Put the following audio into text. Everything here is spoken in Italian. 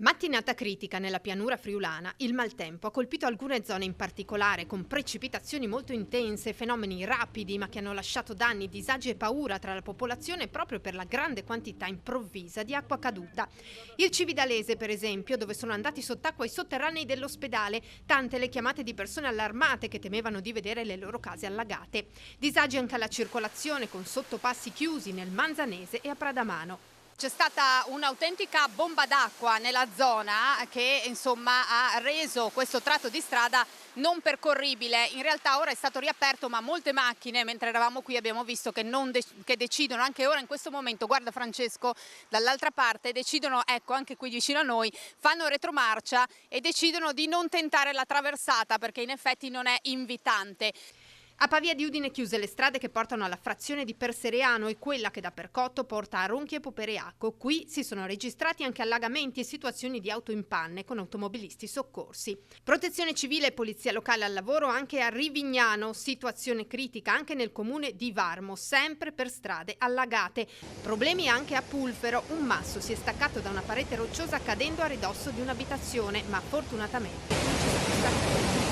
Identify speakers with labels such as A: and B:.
A: Mattinata critica nella pianura friulana. Il maltempo ha colpito alcune zone in particolare, con precipitazioni molto intense, fenomeni rapidi ma che hanno lasciato danni, disagi e paura tra la popolazione proprio per la grande quantità improvvisa di acqua caduta. Il Cividalese, per esempio, dove sono andati sott'acqua i sotterranei dell'ospedale, tante le chiamate di persone allarmate che temevano di vedere le loro case allagate. Disagi anche alla circolazione, con sottopassi chiusi nel Manzanese e a Pradamano.
B: C'è stata un'autentica bomba d'acqua nella zona che ha reso questo tratto di strada non percorribile. In realtà ora è stato riaperto, ma molte macchine, mentre eravamo qui, abbiamo visto che decidono anche ora in questo momento, guarda Francesco, dall'altra parte decidono, ecco anche qui vicino a noi, fanno retromarcia e decidono di non tentare la traversata perché in effetti non è invitante.
A: A Pavia di Udine chiuse le strade che portano alla frazione di Persereano e quella che da Percotto porta a Ronchi e Popereaco. Qui si sono registrati anche allagamenti e situazioni di auto in panne con automobilisti soccorsi. Protezione civile e polizia locale al lavoro anche a Rivignano, situazione critica anche nel comune di Varmo, sempre per strade allagate. Problemi anche a Pulfero, un masso si è staccato da una parete rocciosa cadendo a ridosso di un'abitazione, ma fortunatamente non ci sono stati